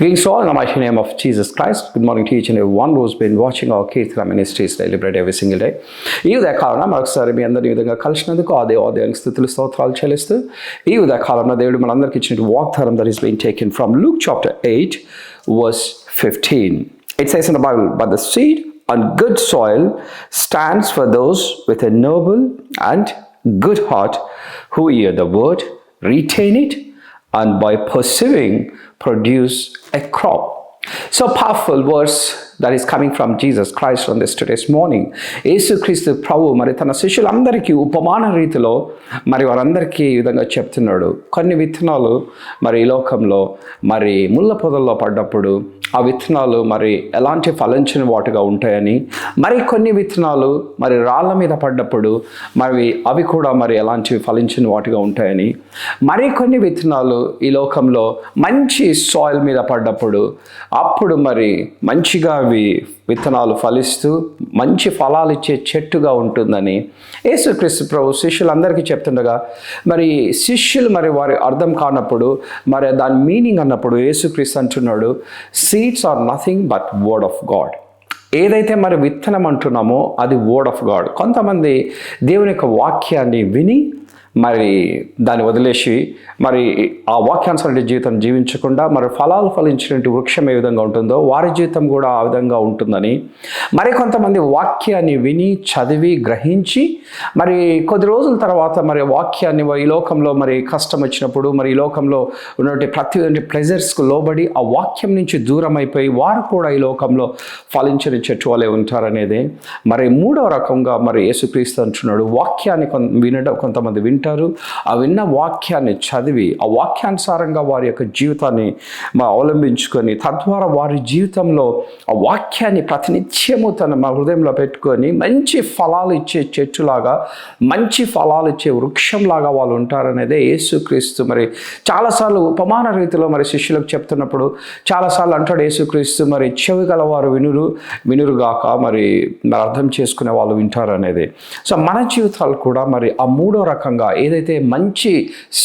Greetings to all in the mighty name of Jesus Christ. Good morning to each and everyone who's been watching our Kirtana Ministries Daily Bread every single day. ఈ ఉదయకాలంలో మరొకసారి మీ అందరి విధంగా కలిసినందుకు ఆ దేవాలయానికి స్థుతులు స్తోత్రాలు చెల్లిస్తూ ఈ ఉదయకాలంలో దేవుడు మనందరికీ ఇచ్చిన వాగ్దానం that is being taken from Luke chapter 8 verse 15. It says in the Bible, "But the seed on good soil stands for those with a noble and good heart who hear the word, retain it, and by pursuing produce a crop." So powerful verse that is coming from Jesus Christ on this today's morning. యేసుక్రీస్తు ప్రభు మరి తన శిష్యులందరికీ ఉపమాన రీతిలో మరి వారందరికీ ఈ విధంగా చెప్తున్నాడు. కొన్ని విత్తనాలు మరి ఈ లోకంలో మరి ముళ్ళ పొదల్లో పడ్డప్పుడు ఆ విత్తనాలు మరి ఎలాంటి ఫలించని వాటిగా ఉంటాయని, మరి కొన్ని విత్తనాలు మరి రాళ్ళ మీద పడ్డప్పుడు మరి అవి కూడా మరి ఎలాంటి ఫలించని వాటిగా ఉంటాయని, మరి కొన్ని విత్తనాలు ఈ లోకంలో మంచి సాయిల్ మీద పడ్డప్పుడు అప్పుడు మరి మంచిగా అవి విత్తనాలు ఫలిస్తూ మంచి ఫలాలు ఇచ్చే చెట్టుగా ఉంటుందని యేసుక్రీస్తు ప్రభు శిష్యులందరికీ చెప్తుండగా, మరి శిష్యులు మరి వారి అర్థం కానప్పుడు మరి దాని మీనింగ్ అన్నప్పుడు యేసుక్రీస్తు అంటున్నాడు, seeds are nothing but word of God. ఏదైతే మరి విత్తనం అంటున్నామో అది వర్డ్ ఆఫ్ గాడ్. కొంతమంది దేవుని యొక్క వాక్యాన్ని విని మరి దాన్ని వదిలేసి మరి ఆ వాక్యానుసారి జీవితం జీవించకుండా మరి ఫలాలు ఫలించినటువంటి వృక్షం ఏ విధంగా ఉంటుందో వారి జీవితం కూడా ఆ విధంగా ఉంటుందని, మరి కొంతమంది వాక్యాన్ని విని చదివి గ్రహించి మరి కొద్ది రోజుల తర్వాత మరి వాక్యాన్ని ఈ లోకంలో మరి కష్టం వచ్చినప్పుడు మరి ఈ లోకంలో ఉన్నటువంటి ప్రతి ప్లెజర్స్కు లోబడి ఆ వాక్యం నుంచి దూరం అయిపోయి వారు కూడా ఈ లోకంలో ఫలించని చెట్టు వలె ఉంటారనేది మరి మూడవ రకంగా మరి యేసుక్రీస్తు అంటున్నాడు. వాక్యాన్ని కొంతమంది వింటారు, ఆ విన్న వాక్యాన్ని చదివి ఆ వాక్యానుసారంగా వారి యొక్క జీవితాన్ని అవలంబించుకొని తద్వారా వారి జీవితంలో ఆ వాక్యాన్ని ప్రతినిత్యము తన హృదయంలో పెట్టుకొని మంచి ఫలాలు ఇచ్చే చెట్టులాగా మంచి ఫలాలు ఇచ్చే వృక్షంలాగా వాళ్ళు ఉంటారనేదే యేసుక్రీస్తు మరి చాలాసార్లు ఉపమాన రీతిలో మరి శిష్యులకు చెప్తున్నప్పుడు చాలాసార్లు అంటాడు యేసుక్రీస్తు, మరి చెవి గలవారు వినురుగాక మరి అర్థం చేసుకునే వాళ్ళు వింటారు అనేది. సో మన జీవితాలు కూడా మరి ఆ మూడో రకంగా ఏదైతే మంచి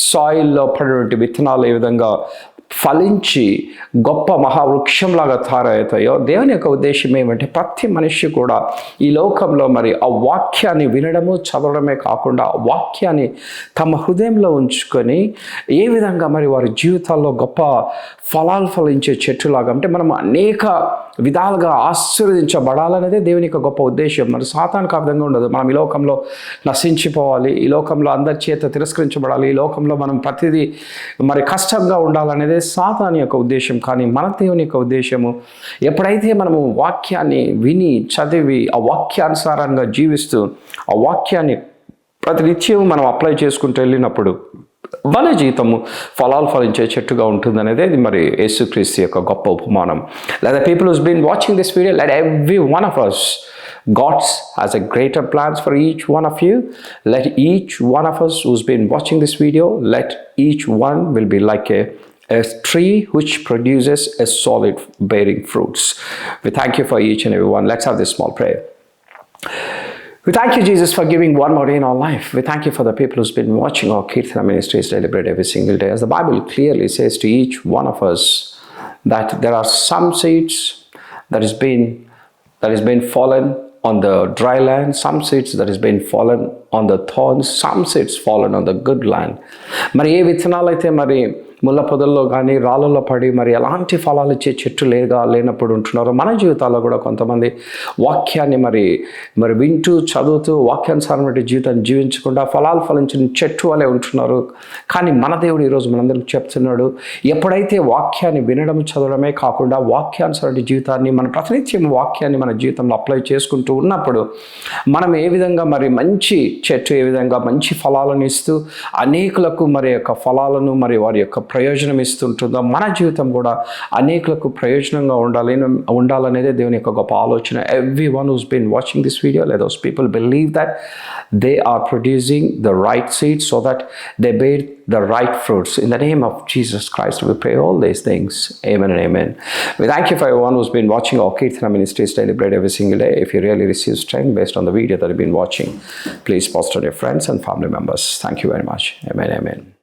సాయిల్లో పడినటువంటి విత్తనాలు ఏ విధంగా ఫలించి గొప్ప మహావృక్షంలాగా తయారవుతాయో, దేవుని యొక్క ఉద్దేశం ఏమంటే ప్రతి మనిషి కూడా ఈ లోకంలో మరి ఆ వాక్యాన్ని వినడము చదవడమే కాకుండా ఆ వాక్యాన్ని తమ హృదయంలో ఉంచుకొని ఏ విధంగా మరి వారి జీవితాల్లో గొప్ప ఫలాలు ఫలించే చెట్టులాగా అంటే మనం అనేక విధాలుగా ఆశీర్వదించబడాలనేదే దేవుని యొక్క గొప్ప ఉద్దేశం. మరి సాతానికి ఆ విధంగా ఉండదు. మనం ఈ లోకంలో నశించిపోవాలి, ఈ లోకంలో అందరి చేత తిరస్కరించబడాలి, ఈ లోకంలో మనం ప్రతిదీ మరి కష్టంగా ఉండాలనేదే సాతాని యొక్క ఉద్దేశం. కానీ మన దేవుని యొక్క ఉద్దేశము ఎప్పుడైతే మనము వాక్యాన్ని విని చదివి ఆ వాక్యానుసారంగా జీవిస్తూ ఆ వాక్యాన్ని ప్రతినిత్యం మనం అప్లై చేసుకుంటూ వెళ్ళినప్పుడు మన జీవితము ఫలాలు ఫలించే చెట్టుగా ఉంటుందనేది ఇది మరి యేసుక్రీస్తు యొక్క గొప్ప ఉపమానం. Let the people who's been watching this video, let every one of us, God has a greater plans for each one of you. Let each one of us who's been watching this video, let each one will be like a tree which produces a solid bearing fruits. We thank you for each and every one. Let's have this small prayer. We thank you, Jesus, for giving one more day in our life. We thank you for the people who's been watching our Kirtana Ministries Daily Bread every single day. As the Bible clearly says to each one of us that there are some seeds that has been fallen on the dry land, some seeds that has been fallen on the thorns, some seeds fallen on the good land. మరి ఏ విత్తనాలు అయితే మరి ముళ్ళ పొదల్లో కానీ రాళ్ళల్లో పడి మరి ఎలాంటి ఫలాలు ఇచ్చే చెట్టు లేనప్పుడు ఉంటున్నారో మన జీవితాల్లో కూడా కొంతమంది వాక్యాన్ని మరి వింటూ చదువుతూ వాక్యానుసారమైన జీవితాన్ని జీవించకుండా ఫలాలు ఫలించిన చెట్టు వలె ఉంటున్నారు. కానీ మన దేవుడు ఈరోజు మనందరికీ చెప్తున్నాడు, ఎప్పుడైతే వాక్యాన్ని వినడం చదవడమే కాకుండా వాక్యానుసారమైన జీవితాన్ని మన ప్రతినిత్యం వాక్యాన్ని మన జీవితంలో అప్లై చేసుకుంటూ ఉన్నప్పుడు మనం ఏ విధంగా మరి మంచి చెట్టు ఏ విధంగా మంచి ఫలాలను ఇస్తూ అనేకులకు మరి యొక్క ఫలాలను మరి వారి యొక్క ప్రయోజనం ఇస్తుంటుందో మన జీవితం కూడా అనేకులకు ప్రయోజనంగా ఉండాలనేదే దేవుని యొక్క గొప్ప ఆలోచన. Everyone who's been watching this video, let those people believe that they are producing the right seeds so that they bear the right fruits. In the name of Jesus Christ, we pray all these things. Amen and amen. We thank you for everyone who's been watching our Kirtana Ministries Daily Bread every single day. If you really receive strength based on the video that you've been watching, please post on your friends and family members. Thank you very much. Amen, amen.